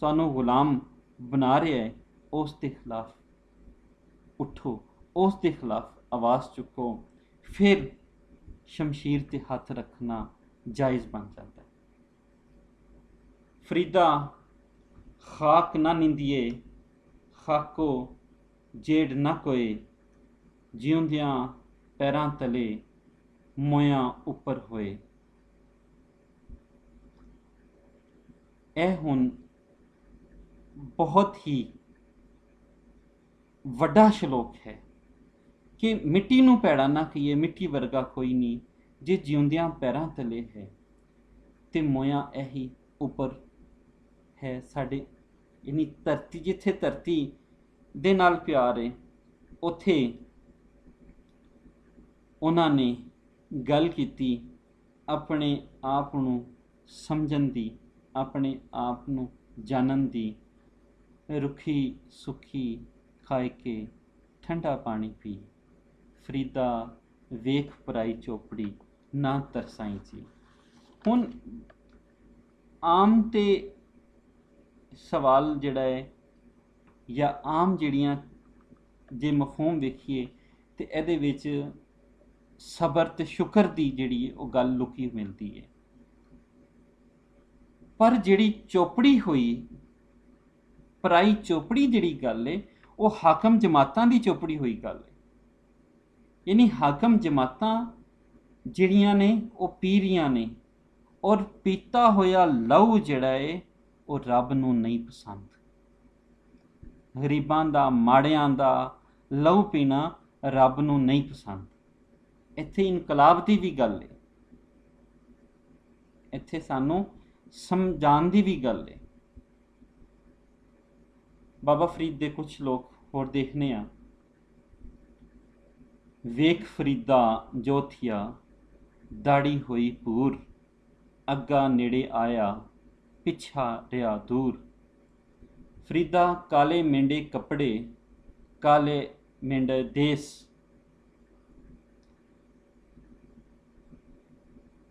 A: ਤੁਹਾਨੂੰ ਗੁਲਾਮ ਬਣਾ ਰਿਹਾ ਹੈ, ਉਸ ਦੇ ਖਿਲਾਫ ਉੱਠੋ, ਉਸ ਦੇ ਖਿਲਾਫ ਆਵਾਜ਼ ਚੁੱਕੋ, ਫਿਰ ਸ਼ਮਸ਼ੀਰ ਤੇ ਹੱਥ ਰੱਖਣਾ ਜਾਇਜ਼ ਬਣ ਜਾਂਦਾ ਹੈ। ਫਰੀਦਾ ਖਾਕ ਨਾ ਨਿੰਦੀਏ, ਖਾਕੋ ਜੇੜ ਨਾ ਕੋਏ, ਜਿਉਂਦਿਆਂ ਪੈਰਾਂ ਤਲੇ ਮੋਇਆਂ ਉੱਪਰ ਹੋਏ। ਇਹ ਹੁਣ ਬਹੁਤ ਹੀ ਵੱਡਾ ਸ਼ਲੋਕ ਹੈ ਕਿ ਮਿੱਟੀ ਨੂੰ ਭੈੜਾ ਨਾ ਕਹੀਏ, ਮਿੱਟੀ ਵਰਗਾ ਕੋਈ ਨਹੀਂ, ਜੇ ਜਿਉਂਦਿਆਂ ਪੈਰਾਂ ਤਲੇ ਹੈ ਤੇ ਮੋਇਆਂ ਇਹੀ ਉੱਪਰ ਹੈ। ਸਾਡੇ ਯਾਨੀ ਧਰਤੀ, ਜਿੱਥੇ ਧਰਤੀ ਦੇ ਨਾਲ ਪਿਆਰ ਹੈ, ਉੱਥੇ ਉਹਨਾਂ ਨੇ ਗੱਲ ਕੀਤੀ ਆਪਣੇ ਆਪ ਨੂੰ ਸਮਝਣ ਦੀ, ਆਪਣੇ ਆਪ ਨੂੰ ਜਾਣਨ ਦੀ। ਰੁੱਖੀ ਸੁੱਖੀ ਖਾਏ ਕੇ ਠੰਡਾ ਪਾਣੀ ਪੀ, ਫਰੀਦਾ ਵੇਖ ਪਰਾਈ ਚੋਪੜੀ ਨਾ ਤਰਸਾਈ ਜੀ। ਹੁਣ ਆਮ ਤੇ ਸਵਾਲ ਜਿਹੜਾ ਹੈ, ਜਾਂ ਆਮ ਜਿਹੜੀਆਂ ਜੇ ਮਫਹੂਮ ਵੇਖੀਏ ਤੇ ਇਹਦੇ ਵਿੱਚ ਸਬਰ ਤੇ ਸ਼ੁਕਰ ਦੀ ਜਿਹੜੀ ਉਹ ਗੱਲ ਲੁਕੀ ਮਿਲਦੀ ਹੈ। ਪਰ ਜਿਹੜੀ ਚੋਪੜੀ ਹੋਈ, ਪਰਾਈ ਚੋਪੜੀ ਜਿਹੜੀ ਗੱਲ ਹੈ, ਉਹ ਹਾਕਮ ਜਮਾਤਾਂ ਦੀ ਚੋਪੜੀ ਹੋਈ ਗੱਲ ਹੈ। ਯਾਨੀ ਹਾਕਮ ਜਮਾਤਾਂ ਜਿਹੜੀਆਂ ਨੇ ਉਹ ਪੀ ਰਹੀਆਂ ਨੇ, ਔਰ ਪੀਤਾ ਹੋਇਆ ਲਹੂ ਜਿਹੜਾ ਹੈ ਉਹ ਰੱਬ ਨੂੰ ਨਹੀਂ ਪਸੰਦ। ਗਰੀਬਾਂ ਦਾ, ਮਾੜਿਆਂ ਦਾ ਲਹੂ ਪੀਣਾ ਰੱਬ ਨੂੰ ਨਹੀਂ ਪਸੰਦ। ਇੱਥੇ ਇਨਕਲਾਬ ਦੀ ਵੀ ਗੱਲ ਹੈ, ਇੱਥੇ ਸਾਨੂੰ ਸਮਝਾਉਣ ਦੀ ਵੀ ਗੱਲ ਹੈ। ਬਾਬਾ ਫਰੀਦ ਦੇ ਕੁਝ ਲੋਕ ਹੋਰ ਦੇਖਨੇ ਆ। ਵੇਖ ਫਰੀਦਾ ਜੋਥੀਆ, ਦਾੜੀ ਹੋਈ ਪੂਰ, ਅੱਗਾ ਨੇੜੇ ਆਇਆ, ਪਿੱਛਾ ਰਿਹਾ ਦੂਰ। ਫਰੀਦਾ ਕਾਲੇ ਮੇਂਢੇ ਕੱਪੜੇ, ਕਾਲੇ ਮੇਂਢੇ ਦੇਸ,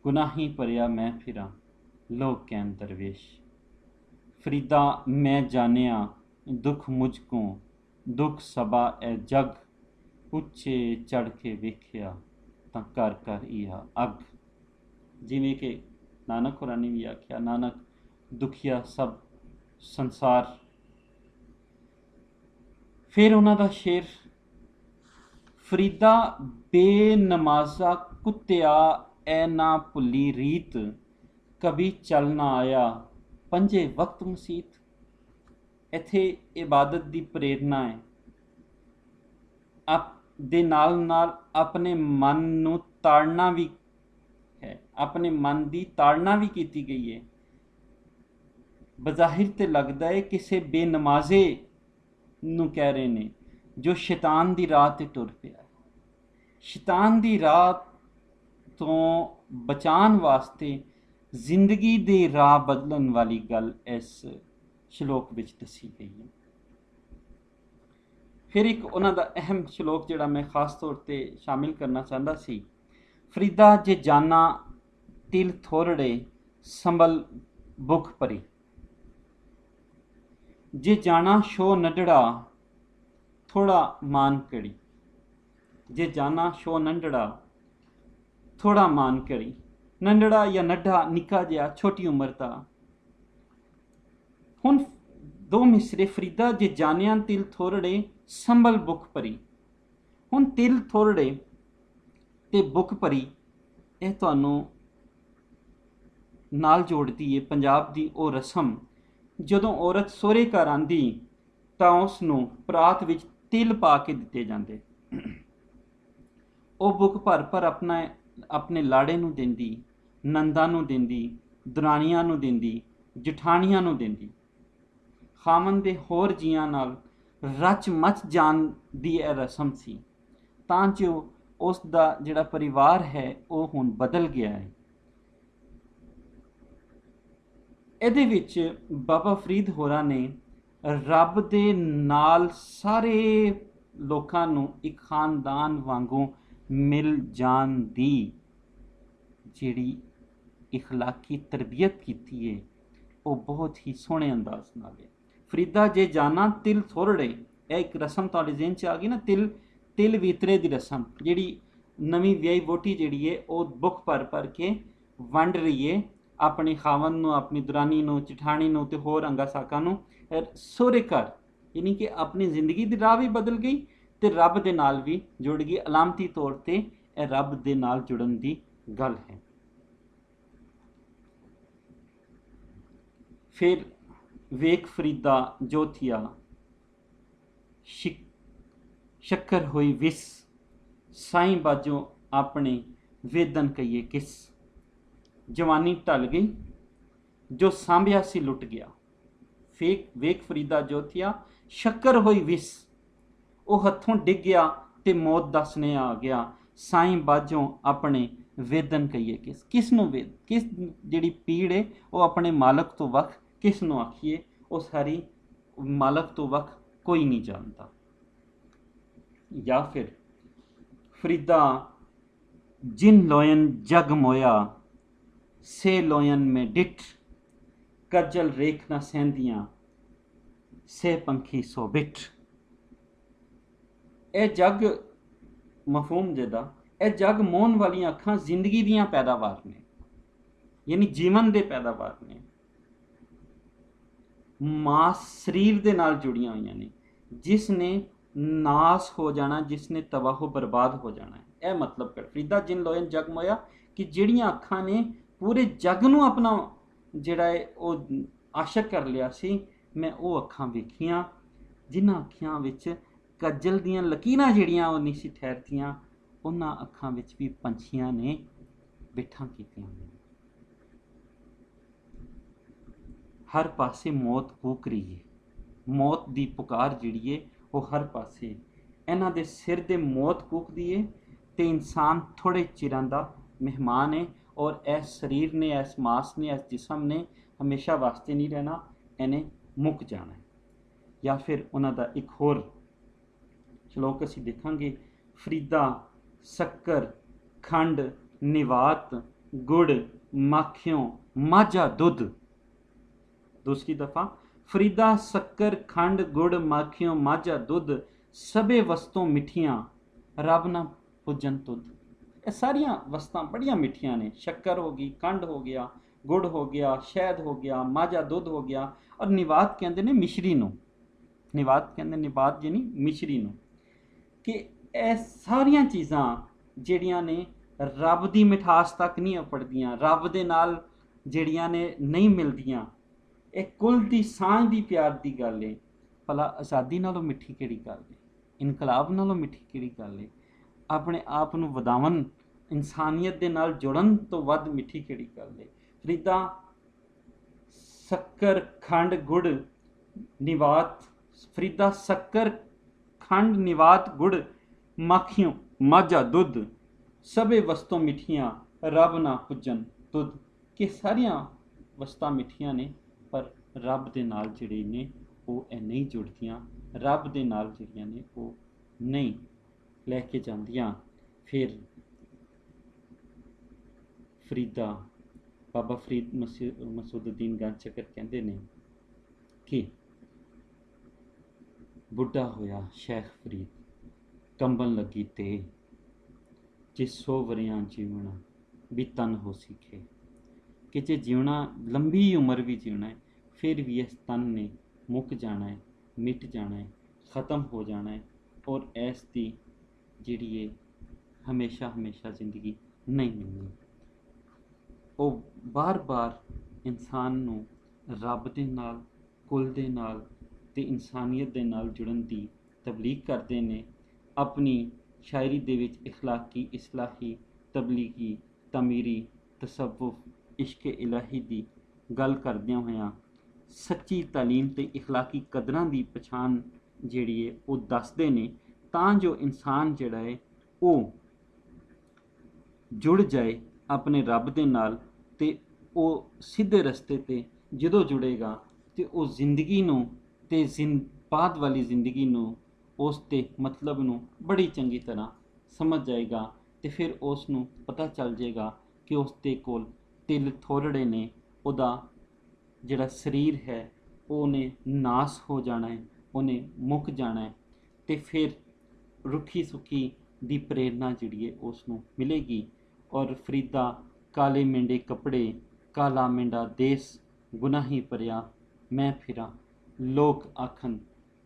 A: ਗੁਨਾਹੀ ਭਰਿਆ ਮੈਂ ਫਿਰਾਂ, ਲੋਕ ਕਹਿਣ ਦਰਵੇਸ਼। ਫਰੀਦਾ ਮੈਂ ਜਾਣਿਆ ਦੁੱਖ ਮੁਝ ਕੋ, ਦੁੱਖ ਸਭਾ ਐ ਜਗ, ਉੱਚੇ ਚੜ੍ਹ ਕੇ ਵੇਖਿਆ ਤਾਂ ਘਰ ਘਰ ਇਹਾ ਅੱਗ। ਜਿਵੇਂ ਕਿ ਨਾਨਕ ਹੋਰਾਂ ਨੇ ਵੀ ਆਖਿਆ, ਨਾਨਕ ਦੁਖੀਆ ਸਭ ਸੰਸਾਰ। ਫਿਰ ਉਹਨਾਂ ਦਾ ਸ਼ੇਰ, ਫਰੀਦਾ ਬੇਨਮਾਜ਼ਾ ਕੁੱਤਿਆ ਐ ਨਾ ਭੁੱਲੀ ਰੀਤ, ਕਭੀ ਚੱਲ ਨਾ ਆਇਆ ਪੰਜੇ ਵਕਤ ਮਸੀਤ। ਇੱਥੇ ਇਬਾਦਤ ਦੀ ਪ੍ਰੇਰਨਾ ਹੈ। ਆਪ ਦੇ ਨਾਲ ਨਾਲ ਆਪਣੇ ਮਨ ਨੂੰ ਤਾੜਨਾ ਵੀ ਹੈ, ਆਪਣੇ ਮਨ ਦੀ ਤਾੜਨਾ ਵੀ ਕੀਤੀ ਗਈ ਹੈ। ਬਜ਼ਾਹਿਰ ਤੇ ਲੱਗਦਾ ਹੈ ਕਿਸੇ ਬੇਨਮਾਜ਼ੇ ਨੂੰ ਕਹਿ ਰਹੇ ਨੇ, ਜੋ ਸ਼ੈਤਾਨ ਦੀ ਰਾਹ ਤੇ ਟੁਰ ਪਿਆ। ਸ਼ੈਤਾਨ ਦੀ ਰਾਹ ਤੋਂ ਬਚਾਉਣ ਵਾਸਤੇ ਜ਼ਿੰਦਗੀ ਦੇ ਰਾਹ ਬਦਲਣ ਵਾਲੀ ਗੱਲ ਇਸ ਸ਼ਲੋਕ ਵਿੱਚ ਦੱਸੀ ਗਈ ਹੈ। ਫਿਰ ਇੱਕ ਉਹਨਾਂ ਦਾ ਅਹਿਮ ਸ਼ਲੋਕ ਜਿਹੜਾ ਮੈਂ ਖਾਸ ਤੌਰ ਤੇ ਸ਼ਾਮਿਲ ਕਰਨਾ ਚਾਹੁੰਦਾ ਸੀ। ਫਰੀਦਾ ਜੇ ਜਾਨਾ ਤਿਲ ਥੋੜੜੇ, ਸੰਭਲ ਭੁੱਖ ਭਰੀ। ਜੇ ਜਾਣਾ ਸ਼ੋ ਨੰਢੜਾ, ਥੋੜਾ ਮਾਨ ਕਰੀ। ਜੇ ਜਾਣਾ ਸ਼ੋ ਨੰਢੜਾ, ਥੋੜਾ ਮਾਨ ਕਰੀ। ਨੰਢੜਾ ਜਾਂ ਨੱਢਾ, ਨਿੱਕਾ ਜਿਹਾ, ਛੋਟੀ ਉਮਰ ਦਾ। ਹੁਣ ਦੋ ਮਿਸਰੇ, ਫਰੀਦਾ ਜੇ ਜਾਣਿਆ ਤਿਲ ਥੋੜੜੇ, ਸੰਭਲ ਭੁੱਖ ਭਰੀ। ਹੁਣ ਤਿਲ ਥੋੜੜੇ ਤੇ ਭੁੱਖ ਭਰੀ, ਇਹ ਤੁਹਾਨੂੰ ਨਾਲ ਜੋੜਦੀ ਹੈ ਪੰਜਾਬ ਦੀ ਉਹ ਰਸਮ। ਜਦੋਂ ਔਰਤ ਸਹੁਰੇ ਘਰ ਆਉਂਦੀ ਤਾਂ ਉਸ ਨੂੰ ਪਰਾਤ ਵਿੱਚ ਤਿਲ ਪਾ ਕੇ ਦਿੱਤੇ ਜਾਂਦੇ। ਉਹ ਭੁੱਖ ਭਰ ਭਰ ਆਪਣੇ ਲਾੜੇ ਨੂੰ ਦਿੰਦੀ, ਨੰਦਾਂ ਨੂੰ ਦਿੰਦੀ, ਦਰਾਣੀਆਂ ਨੂੰ ਦਿੰਦੀ, ਜਠਾਣੀਆਂ ਨੂੰ ਦਿੰਦੀ। ਖਾਮਨ ਦੇ ਹੋਰ ਜੀਆਂ ਨਾਲ ਰਚ ਮਚ ਜਾਣ ਦੀ ਇਹ ਰਸਮ ਸੀ, ਤਾਂ ਜੋ ਉਸ ਦਾ ਜਿਹੜਾ ਪਰਿਵਾਰ ਹੈ ਉਹ ਹੁਣ ਬਦਲ ਗਿਆ ਹੈ। ਇਹਦੇ ਵਿੱਚ ਬਾਬਾ ਫਰੀਦ ਹੋਰਾਂ ਨੇ ਰੱਬ ਦੇ ਨਾਲ ਸਾਰੇ ਲੋਕਾਂ ਨੂੰ ਇੱਕ ਖਾਨਦਾਨ ਵਾਂਗੂ ਮਿਲ ਜਾਣ ਦੀ ਜਿਹੜੀ ਇਖਲਾਕੀ ਤਰਬੀਅਤ ਕੀਤੀ ਹੈ, ਉਹ ਬਹੁਤ ਹੀ ਸੋਹਣੇ ਅੰਦਾਜ਼ ਨਾਲ ਹੈ। ਫਰੀਦਾ ਜੇ ਜਾਣਾ ਤਿਲ ਥੋੜੜੇ, ਇਹ ਇੱਕ ਰਸਮ ਤੁਹਾਡੇ ਜ਼ਿਹਨ 'ਚ ਆ ਗਈ ਨਾ, ਤਿਲ ਵੀਤਰੇ ਦੀ ਰਸਮ, ਜਿਹੜੀ ਨਵੀਂ ਵਿਆਹੀ ਵੋਟੀ ਜਿਹੜੀ ਹੈ ਉਹ ਬੁੱਕ ਭਰ ਕੇ ਵੰਡ ਰਹੀ ਹੈ ਆਪਣੇ ਖਾਵਨ ਨੂੰ, ਆਪਣੀ ਦੁਰਾਨੀ ਨੂੰ, ਜਠਾਣੀ ਨੂੰ ਤੇ ਹੋਰ ਅੰਗਾ ਸਾਕਾਂ ਨੂੰ ਸਹੁਰੇ ਘਰ, ਯਾਨੀ ਕਿ ਆਪਣੀ ਜ਼ਿੰਦਗੀ ਦੀ ਰਾਹ ਵੀ ਬਦਲ ਗਈ ਤੇ ਰੱਬ ਦੇ ਨਾਲ ਵੀ ਜੁੜ ਗਈ। ਅਲਾਮਤੀ ਤੌਰ ਤੇ ਇਹ ਰੱਬ ਦੇ ਨਾਲ ਜੁੜਨ ਦੀ ਗੱਲ ਹੈ। ਫਿਰ ਵੇਖ ਫਰੀਦਾ ਜੋਥੀਆ, ਸ਼ੱਕਰ ਹੋਈ ਵਿਸ, ਸਾਈਂ ਬਾਜੋਂ ਆਪਣੇ ਵੇਦਨ ਕਹੀਏ ਕਿਸ। ਜਵਾਨੀ ਢਲ ਗਈ, ਜੋ ਸਾਂਭਿਆ ਸੀ ਲੁੱਟ ਗਿਆ। ਵੇਖ ਫਰੀਦਾ ਜੋਥੀਆ, ਸ਼ੱਕਰ ਹੋਈ ਵਿਸ, ਉਹ ਹੱਥੋਂ ਡਿੱਗ ਗਿਆ ਤੇ ਮੌਤ ਦਾ ਸੁਨੇਹਾ ਆ ਗਿਆ। ਸਾਈਂ ਬਾਝੋਂ ਆਪਣੇ ਵੇਦਨ ਕਹੀਏ ਕਿਸ। ਕਿਸ ਨੂੰ ਵੇਦ, ਕਿਸ ਜਿਹੜੀ ਪੀੜ ਹੈ ਉਹ ਆਪਣੇ ਮਾਲਕ ਤੋਂ ਵੱਖ ਕਿਸ ਨੂੰ ਆਖੀਏ, ਉਹ ਸਾਰੀ ਮਾਲਕ ਤੋਂ ਵੱਖ ਕੋਈ ਨਹੀਂ ਜਾਣਦਾ। ਜਾਂ ਫਿਰ ਫਰੀਦਾ ਜਿਨ ਲੋयन जग मोया, से लोयन में डिठ, कजल रेख न सहंदियां, से पंखी सो बिठ। ਇਹ ਜੱਗ ਮਫਹੂਮ ਜਿਹਦਾ, ਇਹ ਜੱਗ ਮੋਹਣ ਵਾਲੀਆਂ ਅੱਖਾਂ ਜ਼ਿੰਦਗੀ ਦੀਆਂ ਪੈਦਾਵਾਰ ਨੇ, ਯਾਨੀ ਜੀਵਨ ਦੇ ਪੈਦਾਵਾਰ ਨੇ, ਮਾਸ ਸਰੀਰ ਦੇ ਨਾਲ ਜੁੜੀਆਂ ਹੋਈਆਂ ਨੇ, ਜਿਸ ਨੇ ਨਾਸ ਹੋ ਜਾਣਾ, ਜਿਸ ਨੇ ਤਬਾਹੋ ਬਰਬਾਦ ਹੋ ਜਾਣਾ ਹੈ। ਇਹ ਮਤਲਬ ਕਰ ਫਰੀਦਾ ਜਿਨ ਲੋਇਨ ਜਗ ਮੋਇਆ, ਕਿ ਜਿਹੜੀਆਂ ਅੱਖਾਂ ਨੇ ਪੂਰੇ ਜੱਗ ਨੂੰ ਆਪਣਾ ਜਿਹੜਾ ਹੈ ਉਹ ਆਸ਼ਕ ਕਰ ਲਿਆ ਸੀ, ਮੈਂ ਉਹ ਅੱਖਾਂ ਵੇਖੀਆਂ ਜਿਨ੍ਹਾਂ ਅੱਖਾਂ ਵਿੱਚ ਕੱਜਲ ਦੀਆਂ ਲਕੀਰਾਂ ਜਿਹੜੀਆਂ ਉਹ ਨਹੀਂ ਸੀ ਠਹਿਰਦੀਆਂ, ਉਹਨਾਂ ਅੱਖਾਂ ਵਿੱਚ ਵੀ ਪੰਛੀਆਂ ਨੇ ਬਿਠਾਂ ਕੀਤੀਆਂ ਨੇ। ਹਰ ਪਾਸੇ ਮੌਤ ਕੂਕ ਰਹੀ ਹੈ, ਮੌਤ ਦੀ ਪੁਕਾਰ ਜਿਹੜੀ ਹੈ ਉਹ ਹਰ ਪਾਸੇ, ਇਹਨਾਂ ਦੇ ਸਿਰ ਦੇ ਮੌਤ ਕੂਕਦੀ ਹੈ ਤੇ ਇਨਸਾਨ ਥੋੜੇ ਚਿਰਾਂ ਦਾ ਮਹਿਮਾਨ ਹੈ, ਔਰ ਇਸ ਸਰੀਰ ਨੇ, ਇਸ ਮਾਸ ਨੇ, ਇਸ ਜਿਸਮ ਨੇ ਹਮੇਸ਼ਾ ਵਾਸਤੇ ਨਹੀਂ ਰਹਿਣਾ, ਇਹਨੇ ਮੁੱਕ ਜਾਣਾ ਹੈ। ਜਾਂ ਫਿਰ ਉਹਨਾਂ ਦਾ ਇੱਕ ਹੋਰ ਸ਼ਲੋਕ ਅਸੀਂ ਦੇਖਾਂਗੇ, ਫਰੀਦਾ ਸ਼ੱਕਰ ਖੰਡ ਨਿਵਾਤ ਗੁੜ ਮਾਖਿਓਂ ਮਾਝਾ ਦੁੱਧ। दूसरी दफ़ा, फरीदा शक्कर खंड गुड़ माखियों माझा दुध, सबे वस्तों मिठियाँ रब ना पुजन तुद। ये सारिया वस्तां बड़ियां मिठियां ने, शक्कर हो गई, खंड हो गया, गुड़ हो गया, शहद हो गया, माझा दुध हो गया, और निवात कहते ने मिश्री नूं, निवात कहते निवात यानी मिश्री नूं, कि ये सारिया चीज़ां ਜਿਹੜੀਆਂ ਨੇ ਰੱਬ ਦੀ ਮਿਠਾਸ ਤੱਕ ਨਹੀਂ ਅਪੜਦੀਆਂ, ਰੱਬ ਦੇ ਨਾਲ ਜਿਹੜੀਆਂ ਨੇ ਨਹੀਂ ਮਿਲਦੀਆਂ। ਇਹ ਕੁੱਲ ਦੀ ਸਾਂਝ ਦੀ ਪਿਆਰ ਦੀ ਗੱਲ ਹੈ। ਭਲਾ ਆਜ਼ਾਦੀ ਨਾਲੋਂ ਮਿੱਠੀ ਕਿਹੜੀ ਗੱਲ ਹੈ, ਇਨਕਲਾਬ ਨਾਲੋਂ ਮਿੱਠੀ ਕਿਹੜੀ ਗੱਲ ਹੈ, ਆਪਣੇ ਆਪ ਨੂੰ ਵਧਾਵਨ, ਇਨਸਾਨੀਅਤ ਦੇ ਨਾਲ ਜੁੜਨ ਤੋਂ ਵੱਧ ਮਿੱਠੀ ਕਿਹੜੀ ਗੱਲ ਹੈ। ਫਰੀਦਾ ਸ਼ੱਕਰ ਖੰਡ ਗੁੜ ਨਿਵਾਤ, ਫਰੀਦਾ ਸ਼ੱਕਰ ਖੰਡ ਨਿਵਾਤ ਗੁੜ ਮਾਖਿयों ਮਾਝਾ ਦੁੱਧ, ਸਭੇ ਵਸਤੋਂ ਮਿੱਠੀਆਂ ਰੱਬ ਨਾ ਪੁੱਜਣ ਤੁਧ। ਕਿ ਸਾਰੀਆਂ ਵਸਤਾਂ ਮਿੱਠੀਆਂ ਨੇ ਪਰ ਰੱਬ ਦੇ ਨਾਲ ਜਿਹੜੇ ਨੇ ਉਹ ਇਹ ਨਹੀਂ ਜੁੜਦੀਆਂ, ਰੱਬ ਦੇ ਨਾਲ ਜਿਹੜੀਆਂ ਨੇ ਉਹ ਨਹੀਂ ਲੈ ਕੇ ਜਾਂਦੀਆਂ। ਫਿਰ ਫਰੀਦਾ ਬਾਬਾ ਫਰੀਦ ਮਸੂਦੁਦੀਨ ਗੰਜ ਚੱਕਰ ਕਹਿੰਦੇ ਨੇ ਕਿ ਬੁੱਢਾ ਹੋਇਆ ਸ਼ੇਖ ਫਰੀਦ ਕੰਬਣ ਲੱਗੀ ਤੇ, ਜਿਸ 100 ਵਰਿਆਂ ਜੀਵਣਾ ਵੀ ਤਨ ਹੋ ਸਿੱਖੇ। ਕਿ ਜੇ ਜਿਉਣਾ ਲੰਬੀ ਉਮਰ ਵੀ ਜਿਉਣਾ ਹੈ, ਫਿਰ ਵੀ ਇਸ ਤਨ ਨੇ ਮੁੱਕ ਜਾਣਾ ਹੈ, ਮਿਟ ਜਾਣਾ ਹੈ, ख़त्म ਹੋ ਜਾਣਾ ਹੈ, ਔਰ ਇਸ ਦੀ ਜਿਹੜੀ ਹੈ ਹਮੇਸ਼ਾ ਹਮੇਸ਼ਾ ਜ਼ਿੰਦਗੀ ਨਹੀਂ ਮਿਲਣੀ। ਉਹ ਬਾਰ-ਬਾਰ ਇਨਸਾਨ ਨੂੰ ਰੱਬ ਦੇ ਨਾਲ, ਕੁੱਲ ਦੇ ਨਾਲ ਤੇ ਇਨਸਾਨੀਅਤ ਦੇ ਨਾਲ ਜੁੜਨ ਦੀ ਤਬਲੀਗ ਕਰਦੇ ਨੇ। ਆਪਣੀ ਸ਼ਾਇਰੀ ਦੇ ਵਿੱਚ ਇਖਲਾਕੀ, ਇਸਲਾਹੀ, ਤਬਲੀਗੀ, ਤਮੀਰੀ, ਤਸੱਵੁਫ, ਇਸ਼ਕ ਇਲਾਹੀ ਦੀ ਗੱਲ ਕਰਦਿਆਂ ਹੋਇਆਂ ਸੱਚੀ ਤਾਲੀਮ ਤੇ ਇਖਲਾਕੀ ਕਦਰਾਂ ਦੀ ਪਛਾਣ ਜਿਹੜੀ ਹੈ ਉਹ ਦੱਸਦੇ ਨੇ, ਤਾਂ ਜੋ ਇਨਸਾਨ ਜਿਹੜਾ ਹੈ ਉਹ ਜੁੜ ਜਾਏ ਆਪਣੇ ਰੱਬ ਦੇ ਨਾਲ, ਤੇ ਉਹ ਸਿੱਧੇ ਰਸਤੇ ਤੇ ਜਦੋਂ ਜੁੜੇਗਾ ਤੇ ਉਹ ਜ਼ਿੰਦਗੀ ਨੂੰ ਤੇ ਬਾਅਦ ਵਾਲੀ ਜ਼ਿੰਦਗੀ ਨੂੰ, ਉਸ ਦੇ ਮਤਲਬ ਨੂੰ ਬੜੀ ਚੰਗੀ ਤਰ੍ਹਾਂ ਸਮਝ ਜਾਏਗਾ, ਤੇ ਫਿਰ ਉਸ ਨੂੰ ਪਤਾ ਚੱਲ ਜਾਏਗਾ ਕਿ ਉਸ ਦੇ ਕੋਲ ਤਿਲ ਥੋੜੜੇ ਨੇ, ਉਹਦਾ ਜਿਹੜਾ ਸਰੀਰ ਹੈ ਉਹਨੇ ਨਾਸ ਹੋ ਜਾਣਾ ਹੈ, ਉਹਨੇ ਮੁੱਕ ਜਾਣਾ ਹੈ, ਅਤੇ ਫਿਰ ਰੁੱਖੀ ਸੁੱਖੀ ਦੀ ਪ੍ਰੇਰਨਾ ਜਿਹੜੀ ਹੈ ਉਸ ਨੂੰ ਮਿਲੇਗੀ। ਔਰ ਫਰੀਦਾ ਕਾਲੇ ਮੇਂਢੇ ਕੱਪੜੇ, ਕਾਲਾ ਮੇਂਢਾ ਦੇਸ, ਗੁਨਾਹੀ ਭਰਿਆ ਮੈਂ ਫਿਰਾਂ, ਲੋਕ ਆਖਣ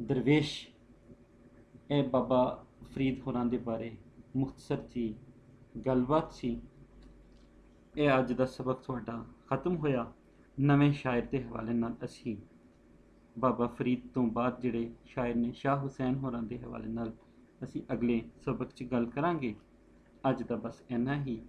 A: ਦਰਵੇਸ਼। ਇਹ ਬਾਬਾ ਫਰੀਦ ਹੋਰਾਂ ਦੇ ਬਾਰੇ ਮੁਖਤਸਰ ਜੀ ਗੱਲਬਾਤ ਸੀ। ਇਹ ਅੱਜ ਦਾ ਸਬਕ ਤੁਹਾਡਾ ਖਤਮ ਹੋਇਆ। ਨਵੇਂ ਸ਼ਾਇਰ ਦੇ ਹਵਾਲੇ ਨਾਲ ਅਸੀਂ ਬਾਬਾ ਫਰੀਦ ਤੋਂ ਬਾਅਦ ਜਿਹੜੇ ਸ਼ਾਇਰ ਨੇ ਸ਼ਾਹ ਹੁਸੈਨ ਹੋਰਾਂ ਦੇ ਹਵਾਲੇ ਨਾਲ ਅਸੀਂ ਅਗਲੇ ਸਬਕ 'ਚ ਗੱਲ ਕਰਾਂਗੇ। ਅੱਜ ਦਾ ਬਸ ਇੰਨਾ ਹੀ।